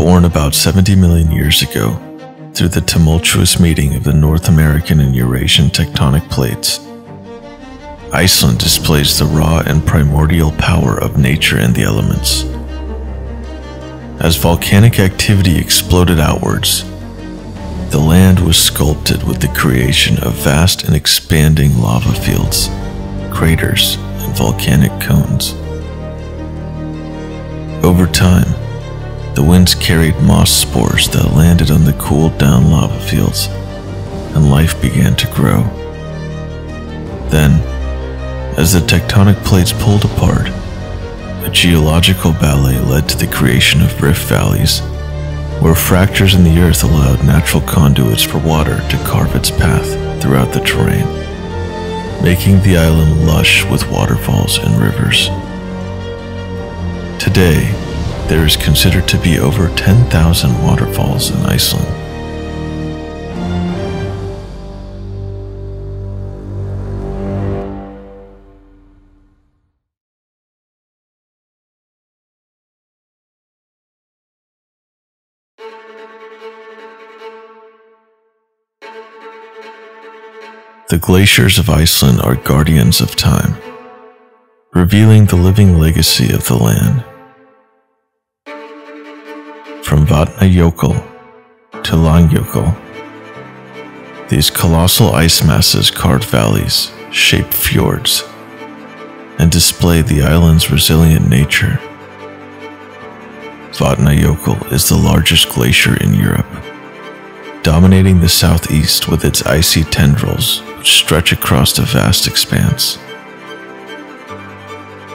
Born about 70 million years ago through the tumultuous meeting of the North American and Eurasian tectonic plates, Iceland displays the raw and primordial power of nature and the elements. As volcanic activity exploded outwards, the land was sculpted with the creation of vast and expanding lava fields, craters, and volcanic cones. Over time, the winds carried moss spores that landed on the cooled down lava fields, and life began to grow. Then, as the tectonic plates pulled apart, a geological ballet led to the creation of rift valleys, where fractures in the earth allowed natural conduits for water to carve its path throughout the terrain, making the island lush with waterfalls and rivers. Today, there is considered to be over 10,000 waterfalls in Iceland. The glaciers of Iceland are guardians of time, revealing the living legacy of the land. From Vatnajökull to Langjökull, these colossal ice masses carve valleys, shape fjords, and display the island's resilient nature. Vatnajökull is the largest glacier in Europe, dominating the southeast with its icy tendrils which stretch across a vast expanse.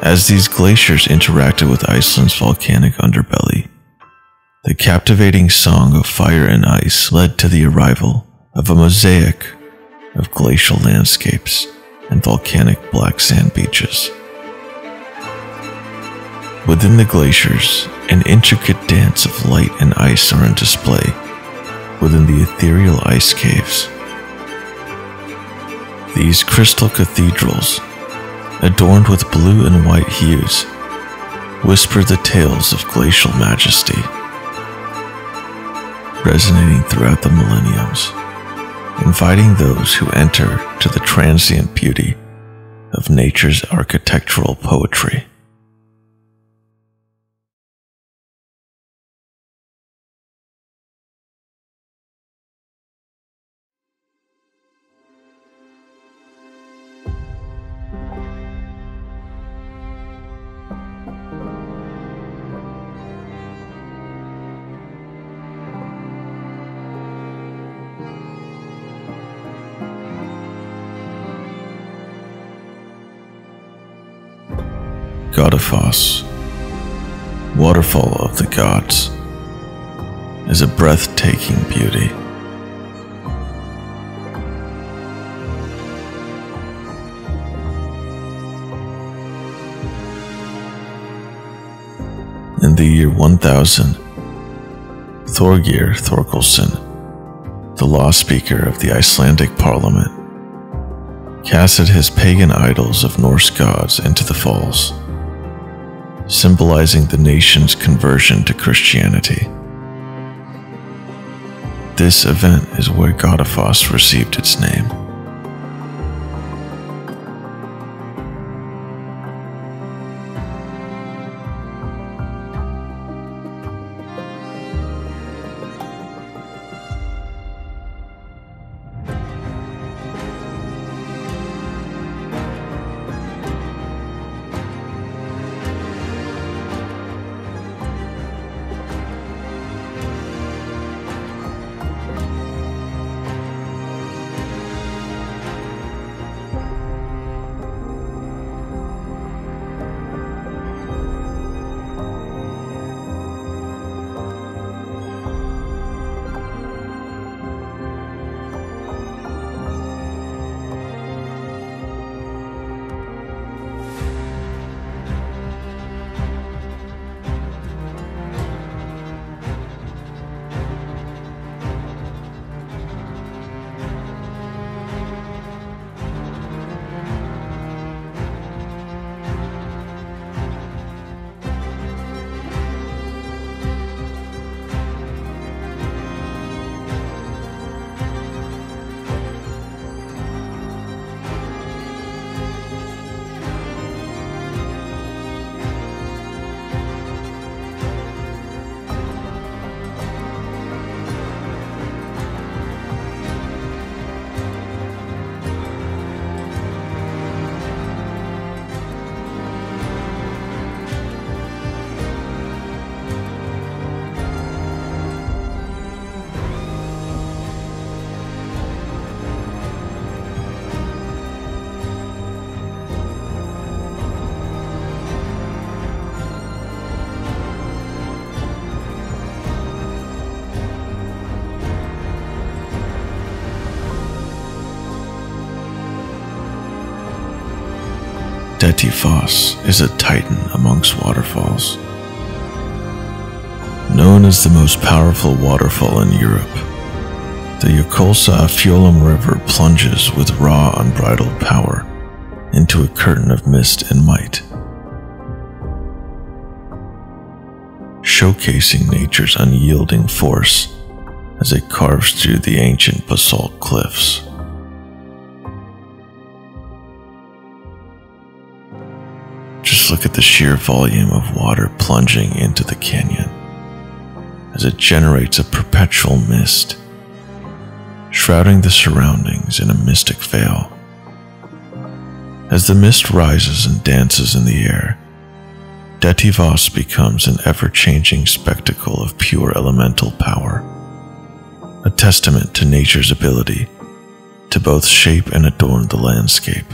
As these glaciers interacted with Iceland's volcanic underbelly, the captivating song of fire and ice led to the arrival of a mosaic of glacial landscapes and volcanic black sand beaches. Within the glaciers, an intricate dance of light and ice are on display within the ethereal ice caves. These crystal cathedrals, adorned with blue and white hues, whisper the tales of glacial majesty, resonating throughout the millenniums, inviting those who enter to the transient beauty of nature's architectural poetry. Godafoss, waterfall of the gods, is a breathtaking beauty. In the year 1000, Thorgeir Thorkelson, the law speaker of the Icelandic parliament, casted his pagan idols of Norse gods into the falls, symbolizing the nation's conversion to Christianity. This event is where Godafoss received its name. Dettifoss is a titan amongst waterfalls. Known as the most powerful waterfall in Europe, the Yokolsa Fjolum River plunges with raw, unbridled power into a curtain of mist and might, showcasing nature's unyielding force as it carves through the ancient basalt cliffs. Just look at the sheer volume of water plunging into the canyon as it generates a perpetual mist, shrouding the surroundings in a mystic veil. As the mist rises and dances in the air, Dettifoss becomes an ever-changing spectacle of pure elemental power, a testament to nature's ability to both shape and adorn the landscape.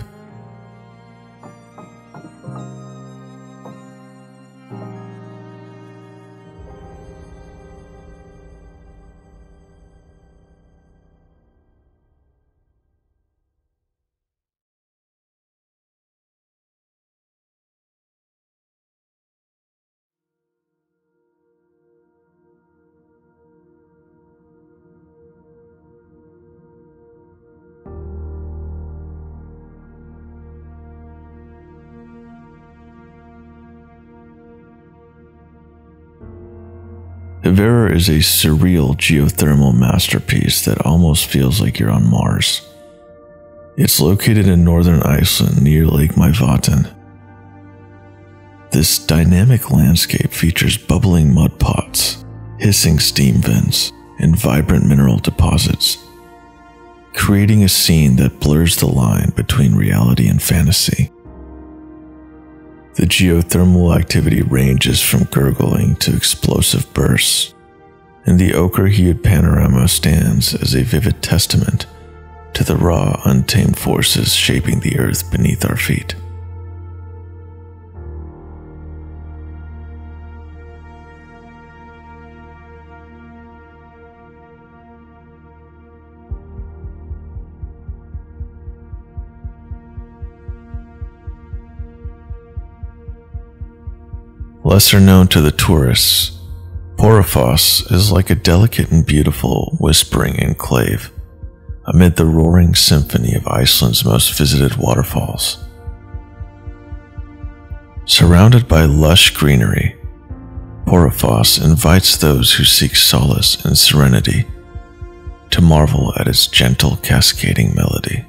Hevera is a surreal geothermal masterpiece that almost feels like you're on Mars. It's located in northern Iceland near Lake Mývatn. This dynamic landscape features bubbling mud pots, hissing steam vents, and vibrant mineral deposits, creating a scene that blurs the line between reality and fantasy. The geothermal activity ranges from gurgling to explosive bursts, and the ochre-hued panorama stands as a vivid testament to the raw, untamed forces shaping the earth beneath our feet. Lesser known to the tourists, Porfoss is like a delicate and beautiful whispering enclave amid the roaring symphony of Iceland's most visited waterfalls. Surrounded by lush greenery, Porfoss invites those who seek solace and serenity to marvel at its gentle cascading melody.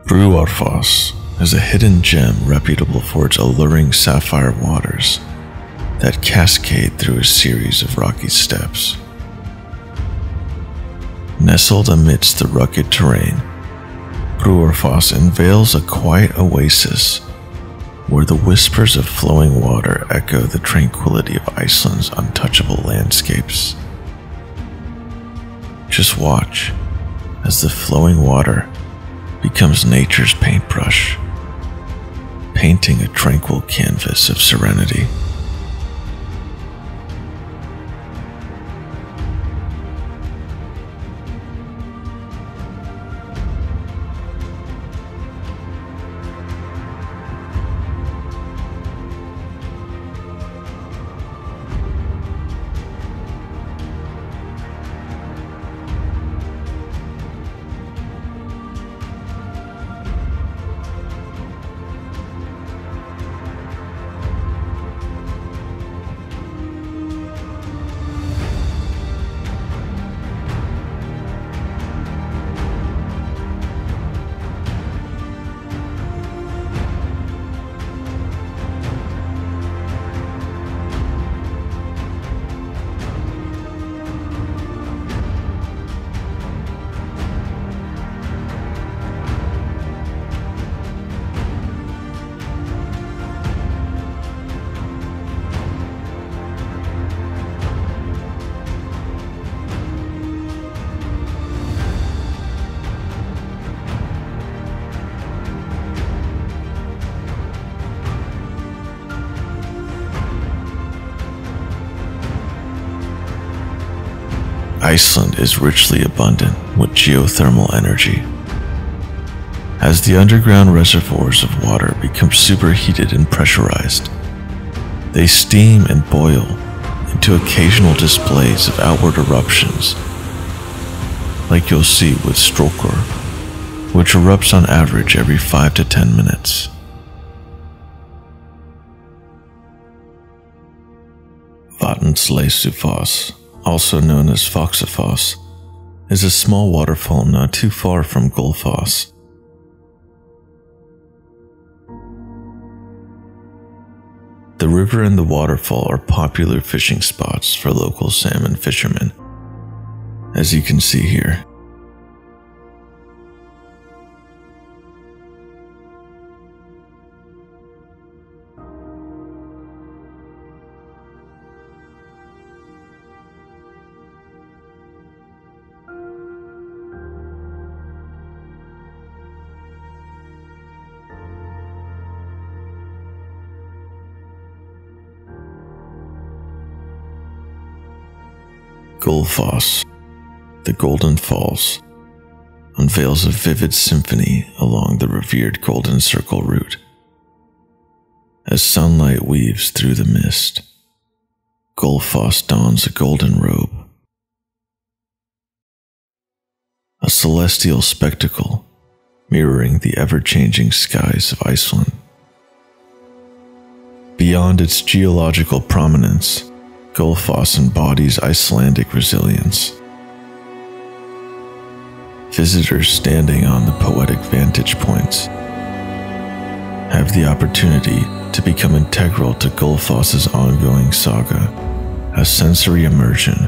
Brúarfoss is a hidden gem reputable for its alluring sapphire waters that cascade through a series of rocky steps. Nestled amidst the rugged terrain, Brúarfoss unveils a quiet oasis where the whispers of flowing water echo the tranquility of Iceland's untouchable landscapes. Just watch as the flowing water becomes nature's paintbrush, painting a tranquil canvas of serenity. Iceland is richly abundant with geothermal energy. As the underground reservoirs of water become superheated and pressurized, they steam and boil into occasional displays of outward eruptions, like you'll see with Strokor, which erupts on average every 5 to 10 minutes. Vatnsleysufos, also known as Foxafoss, is a small waterfall not too far from Gullfoss. The river and the waterfall are popular fishing spots for local salmon fishermen, as you can see here. Gullfoss, the Golden Falls, unveils a vivid symphony along the revered Golden Circle route. As sunlight weaves through the mist, Gullfoss dons a golden robe, a celestial spectacle mirroring the ever-changing skies of Iceland. Beyond its geological prominence, Gullfoss embodies Icelandic resilience. Visitors standing on the poetic vantage points have the opportunity to become integral to Gullfoss's ongoing saga, a sensory immersion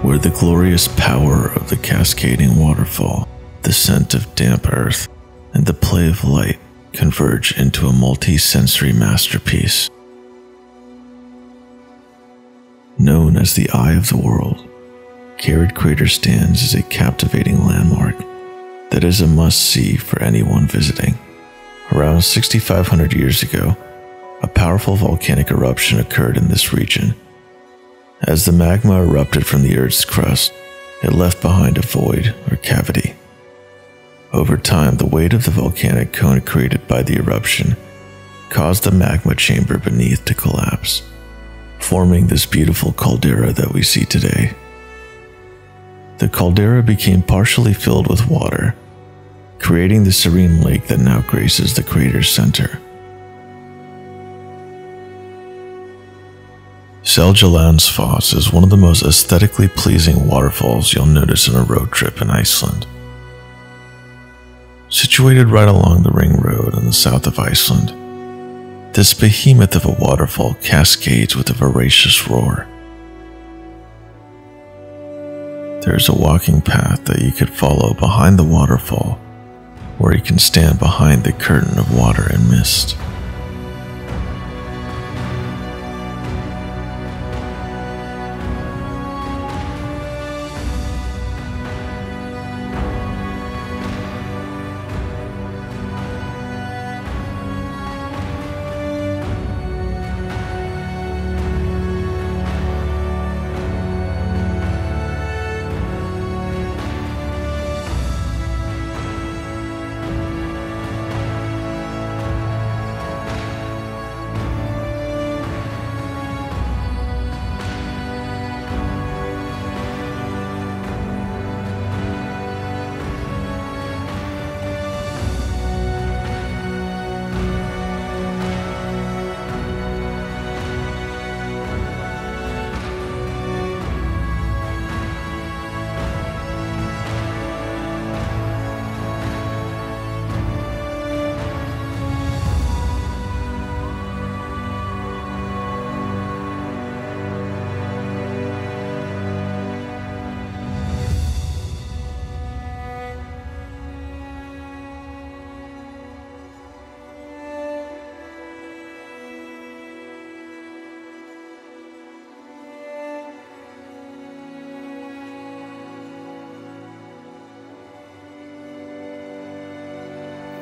where the glorious power of the cascading waterfall, the scent of damp earth, and the play of light converge into a multi-sensory masterpiece. Known as the Eye of the World, Carrot Crater stands as a captivating landmark that is a must-see for anyone visiting. Around 6,500 years ago, a powerful volcanic eruption occurred in this region. As the magma erupted from the Earth's crust, it left behind a void or cavity. Over time, the weight of the volcanic cone created by the eruption caused the magma chamber beneath to collapse, forming this beautiful caldera that we see today. The caldera became partially filled with water, creating the serene lake that now graces the crater's center. Seljalandsfoss is one of the most aesthetically pleasing waterfalls you'll notice on a road trip in Iceland. Situated right along the Ring Road in the south of Iceland, this behemoth of a waterfall cascades with a voracious roar. There is a walking path that you could follow behind the waterfall, where you can stand behind the curtain of water and mist.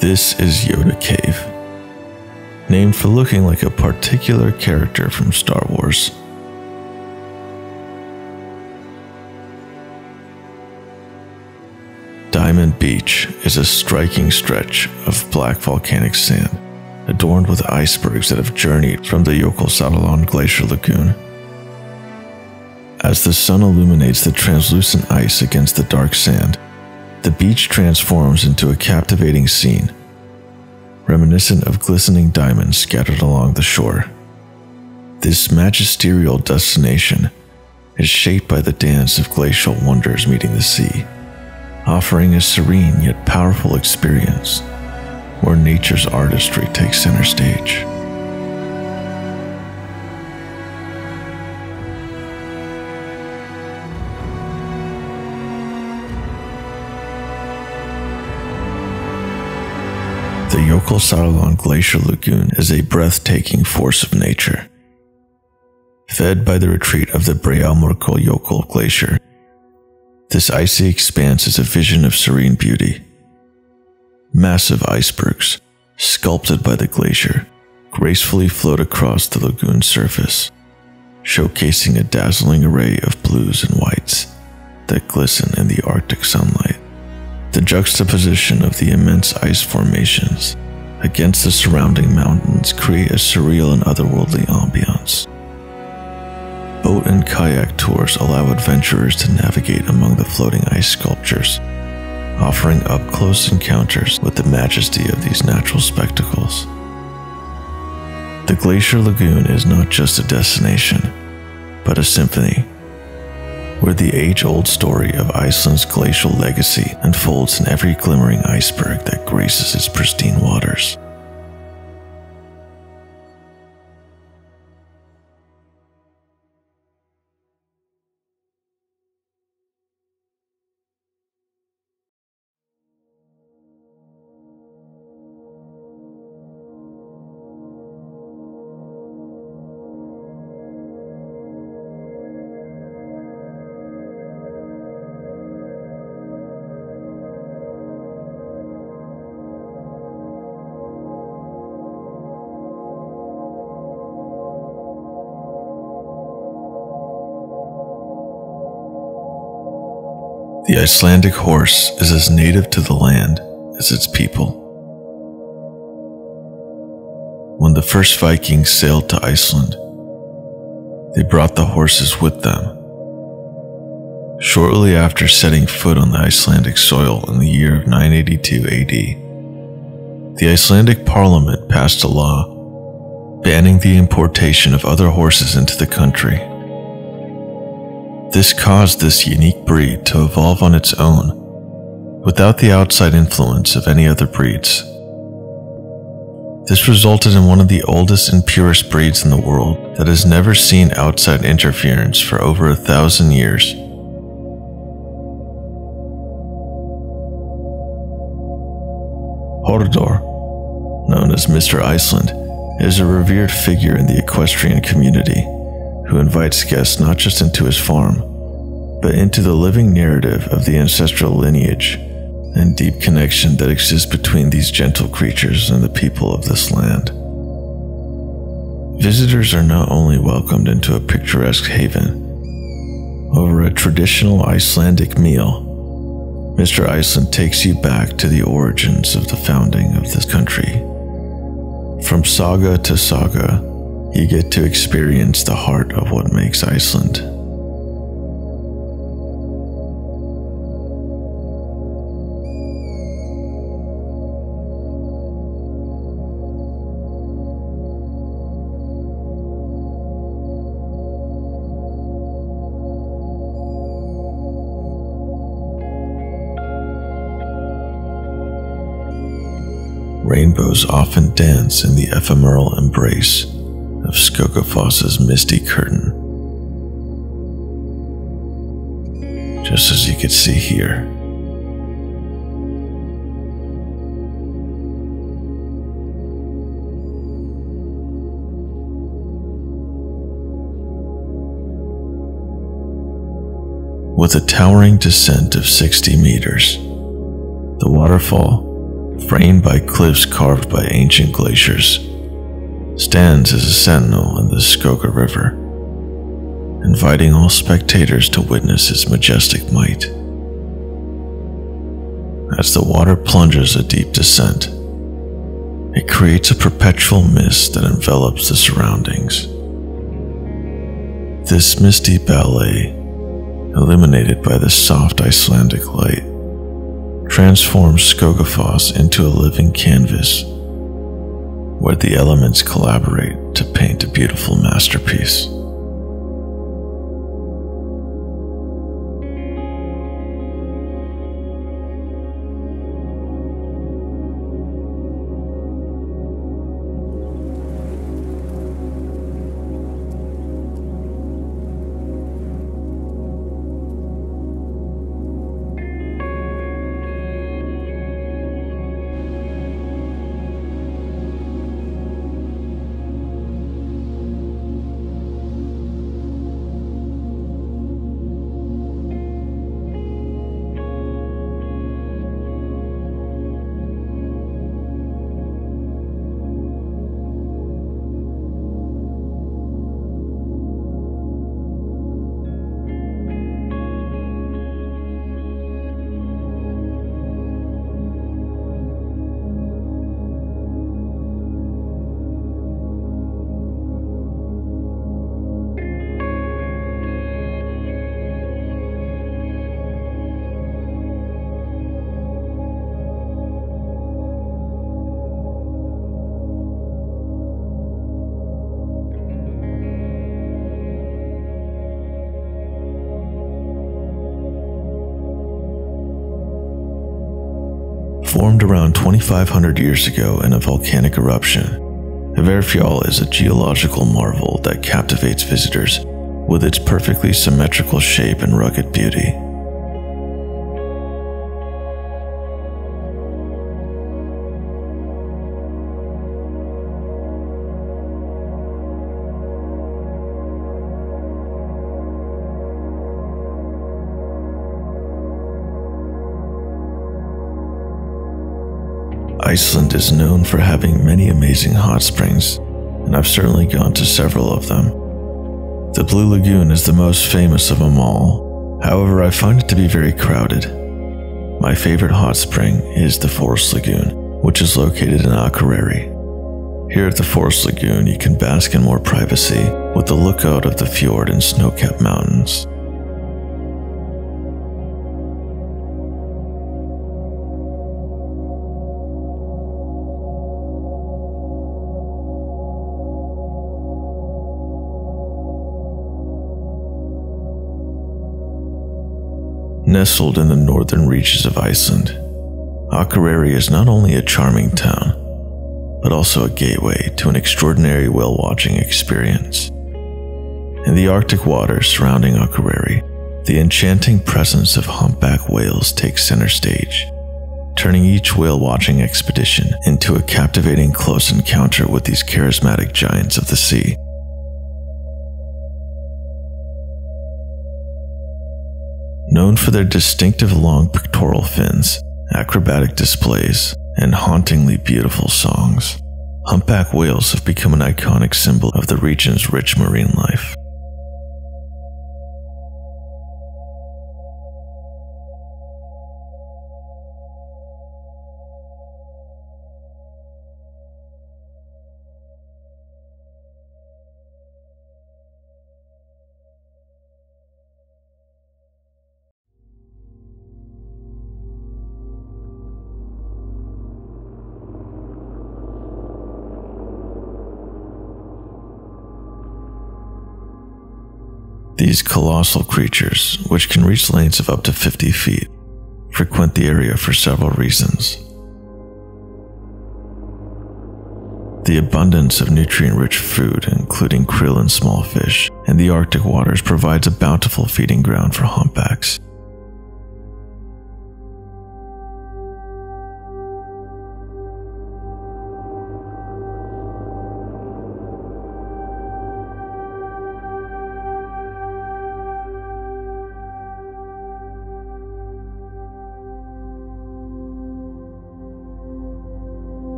This is Yoda Cave, named for looking like a particular character from Star Wars. Diamond Beach is a striking stretch of black volcanic sand, adorned with icebergs that have journeyed from the Jökulsárlón Glacier Lagoon. As the sun illuminates the translucent ice against the dark sand, the beach transforms into a captivating scene, reminiscent of glistening diamonds scattered along the shore. This magisterial destination is shaped by the dance of glacial wonders meeting the sea, offering a serene yet powerful experience where nature's artistry takes center stage. The Jökulsárlón Glacier Lagoon is a breathtaking force of nature. Fed by the retreat of the Breiðamerkurjökull Glacier, this icy expanse is a vision of serene beauty. Massive icebergs, sculpted by the glacier, gracefully float across the lagoon's surface, showcasing a dazzling array of blues and whites that glisten in the Arctic sunlight. The juxtaposition of the immense ice formations against the surrounding mountains create a surreal and otherworldly ambiance. Boat and kayak tours allow adventurers to navigate among the floating ice sculptures, offering up-close encounters with the majesty of these natural spectacles. The Glacier Lagoon is not just a destination, but a symphony, where the age-old story of Iceland's glacial legacy unfolds in every glimmering iceberg that graces its pristine waters. The Icelandic horse is as native to the land as its people. When the first Vikings sailed to Iceland, they brought the horses with them. Shortly after setting foot on the Icelandic soil in the year of 982 AD, the Icelandic parliament passed a law banning the importation of other horses into the country. This caused this unique breed to evolve on its own, without the outside influence of any other breeds. This resulted in one of the oldest and purest breeds in the world that has never seen outside interference for over 1,000 years. Hordor, known as Mr. Iceland, is a revered figure in the equestrian community, who invites guests not just into his farm, but into the living narrative of the ancestral lineage and deep connection that exists between these gentle creatures and the people of this land. Visitors are not only welcomed into a picturesque haven. Over a traditional Icelandic meal, Mr. Iceland takes you back to the origins of the founding of this country. From saga to saga, you get to experience the heart of what makes Iceland. Rainbows often dance in the ephemeral embrace of Skogafoss's misty curtain, just as you could see here. With a towering descent of 60 meters, the waterfall, framed by cliffs carved by ancient glaciers, stands as a sentinel in the Skoga River, inviting all spectators to witness its majestic might. As the water plunges a deep descent, it creates a perpetual mist that envelops the surroundings. This misty ballet, illuminated by the soft Icelandic light, transforms Skogafoss into a living canvas where the elements collaborate to paint a beautiful masterpiece. Formed around 2,500 years ago in a volcanic eruption, Hverfjall is a geological marvel that captivates visitors with its perfectly symmetrical shape and rugged beauty. Iceland is known for having many amazing hot springs, and I've certainly gone to several of them. The Blue Lagoon is the most famous of them all. However, I find it to be very crowded. My favorite hot spring is the Forest Lagoon, which is located in Akureyri. Here at the Forest Lagoon, you can bask in more privacy with the lookout of the fjord and snow-capped mountains. Nestled in the northern reaches of Iceland, Akureyri is not only a charming town, but also a gateway to an extraordinary whale-watching experience. In the Arctic waters surrounding Akureyri, the enchanting presence of humpback whales takes center stage, turning each whale-watching expedition into a captivating close encounter with these charismatic giants of the sea. Known for their distinctive long pectoral fins, acrobatic displays, and hauntingly beautiful songs, humpback whales have become an iconic symbol of the region's rich marine life. These colossal creatures, which can reach lengths of up to 50 feet, frequent the area for several reasons. The abundance of nutrient-rich food, including krill and small fish, in the Arctic waters provides a bountiful feeding ground for humpbacks.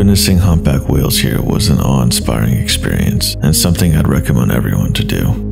Witnessing humpback whales here was an awe-inspiring experience and something I'd recommend everyone to do.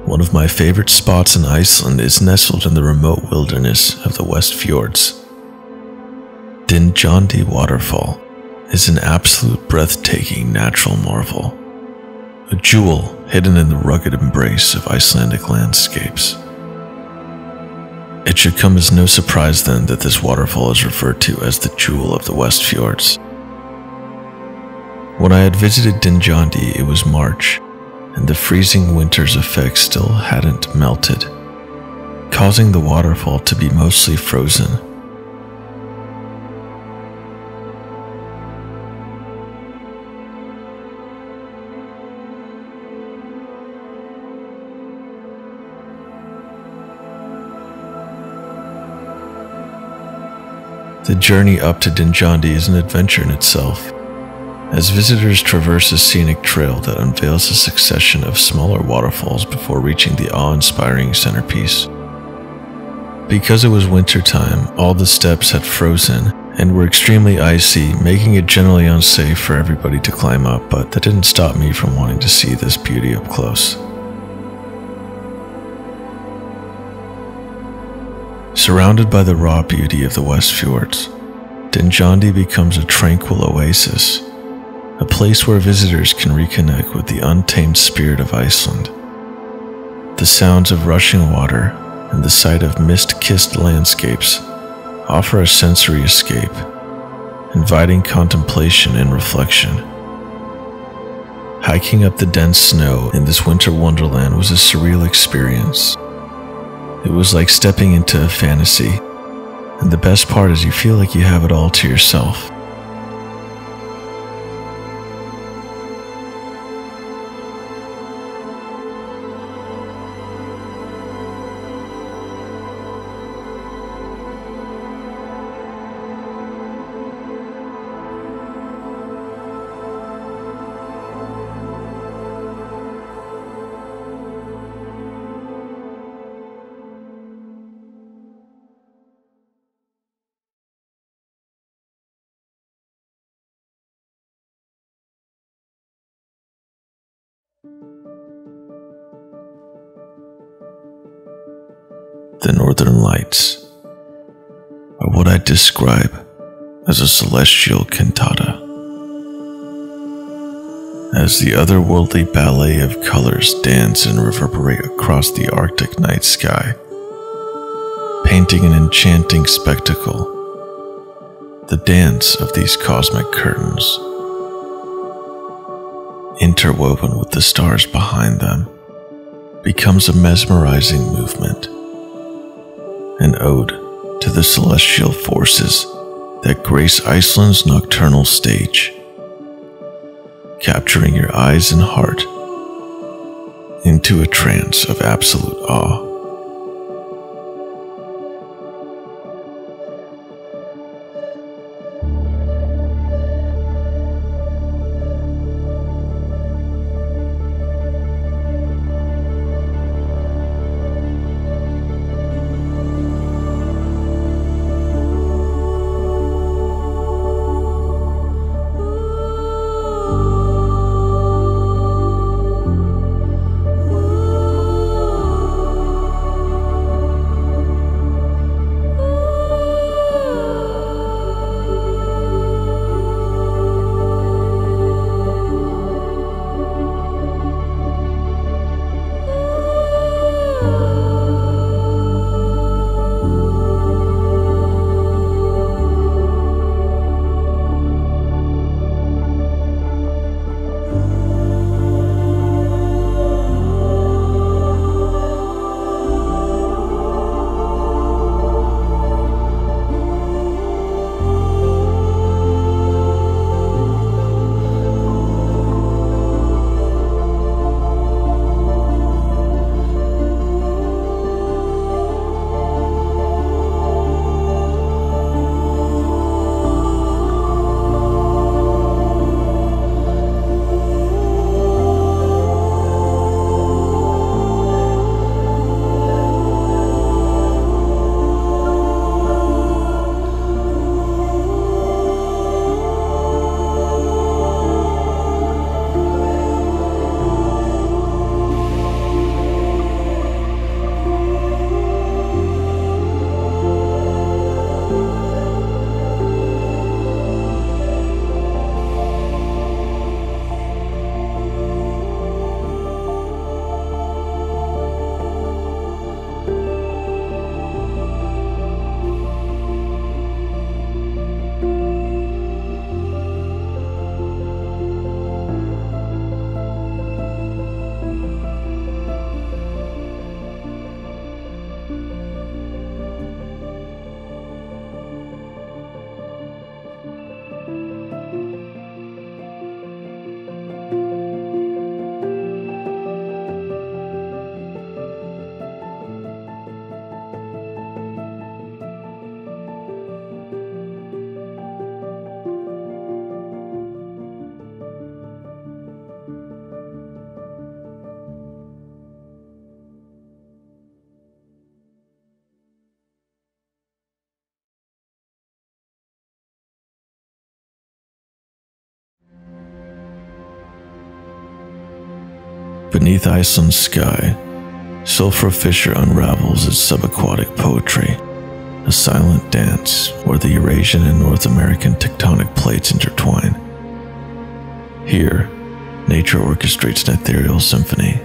One of my favorite spots in Iceland is nestled in the remote wilderness of the West Fjords. Dinjandi Waterfall is an absolute breathtaking natural marvel, a jewel hidden in the rugged embrace of Icelandic landscapes. It should come as no surprise then that this waterfall is referred to as the Jewel of the West Fjords. When I had visited Dinjandi, it was March, and the freezing winter's effects still hadn't melted, causing the waterfall to be mostly frozen. The journey up to Dinjandi is an adventure in itself, as visitors traverse a scenic trail that unveils a succession of smaller waterfalls before reaching the awe-inspiring centerpiece. Because it was wintertime, all the steps had frozen and were extremely icy, making it generally unsafe for everybody to climb up, but that didn't stop me from wanting to see this beauty up close. Surrounded by the raw beauty of the West Fjords, Dinjandi becomes a tranquil oasis, a place where visitors can reconnect with the untamed spirit of Iceland. The sounds of rushing water and the sight of mist-kissed landscapes offer a sensory escape, inviting contemplation and reflection. Hiking up the dense snow in this winter wonderland was a surreal experience. It was like stepping into a fantasy, and the best part is you feel like you have it all to yourself. The Northern Lights are what I describe as a celestial cantata. As the otherworldly ballet of colors dance and reverberate across the Arctic night sky, painting an enchanting spectacle, the dance of these cosmic curtains, interwoven with the stars behind them, becomes a mesmerizing movement, an ode to the celestial forces that grace Iceland's nocturnal stage, capturing your eyes and heart into a trance of absolute awe. Beneath Iceland's sky, Sulfur Fisher unravels its subaquatic poetry, a silent dance where the Eurasian and North American tectonic plates intertwine. Here, nature orchestrates an ethereal symphony,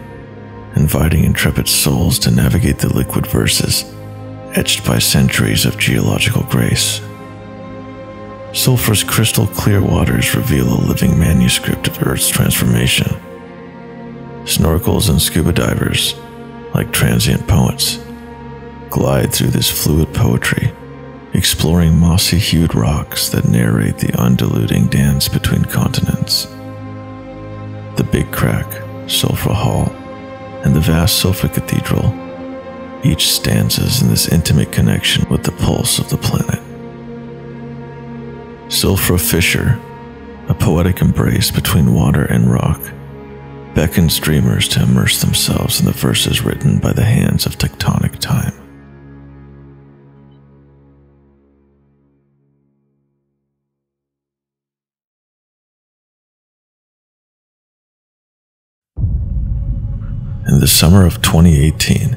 inviting intrepid souls to navigate the liquid verses etched by centuries of geological grace. Sulfur's crystal clear waters reveal a living manuscript of Earth's transformation. Snorkels and scuba divers, like transient poets, glide through this fluid poetry, exploring mossy-hued rocks that narrate the undulating dance between continents. The Big Crack, Sulfur Hall, and the vast Sulfur Cathedral each stanzas in this intimate connection with the pulse of the planet. Sulfur Fisher, a poetic embrace between water and rock, beckons dreamers to immerse themselves in the verses written by the hands of tectonic time. In the summer of 2018,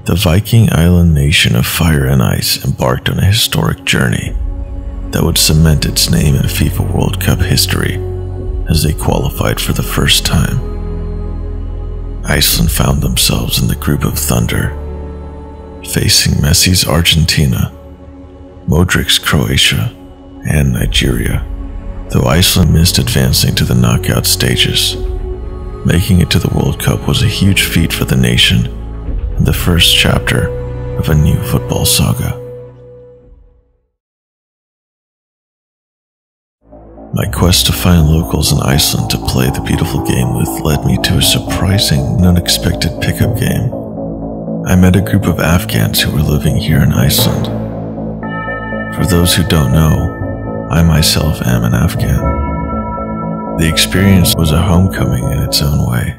the Viking island nation of fire and ice embarked on a historic journey that would cement its name in FIFA World Cup history as they qualified for the first time. Iceland found themselves in the group of thunder, facing Messi's Argentina, Modric's Croatia, and Nigeria, though Iceland missed advancing to the knockout stages. Making it to the World Cup was a huge feat for the nation and the first chapter of a new football saga. My quest to find locals in Iceland to play the beautiful game with led me to a surprising and unexpected pickup game. I met a group of Afghans who were living here in Iceland. For those who don't know, I myself am an Afghan. The experience was a homecoming in its own way.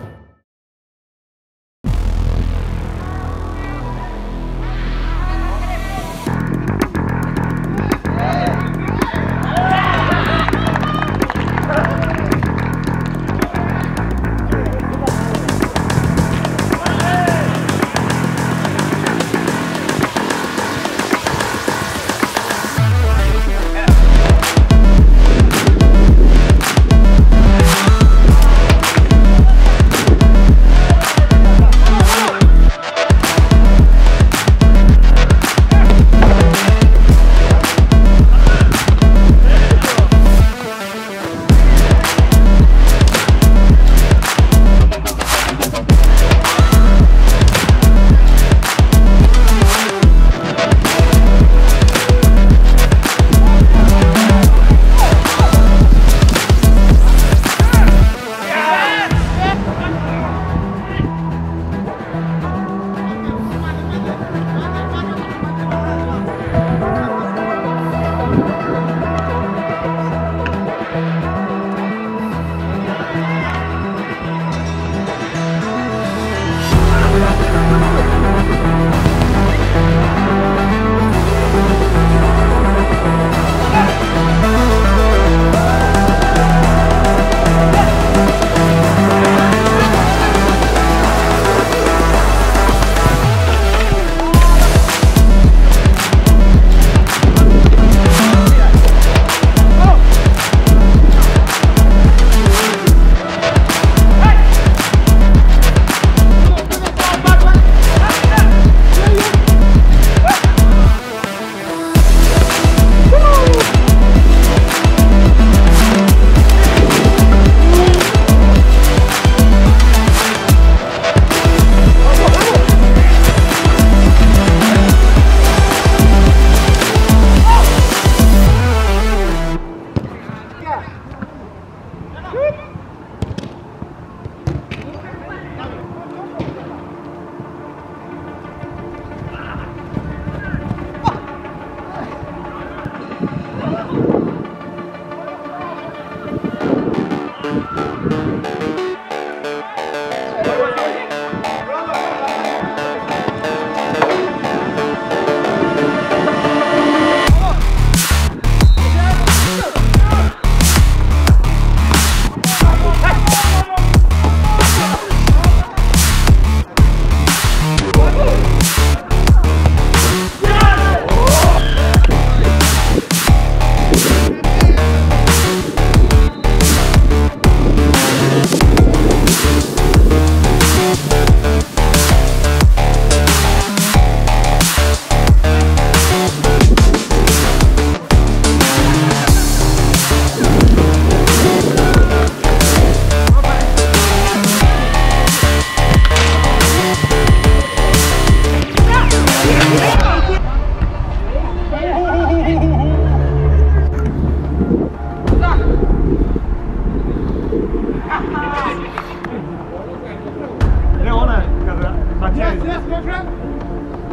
Yes, my friend.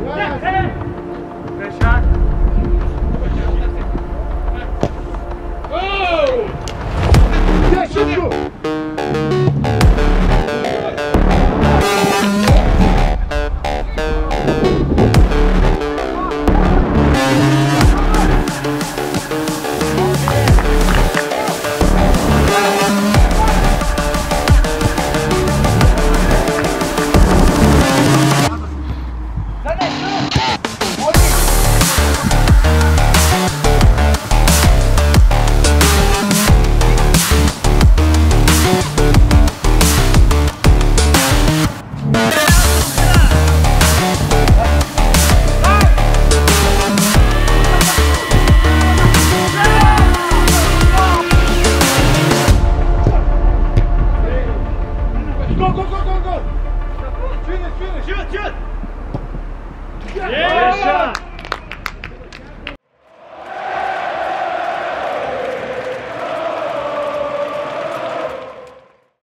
Yes.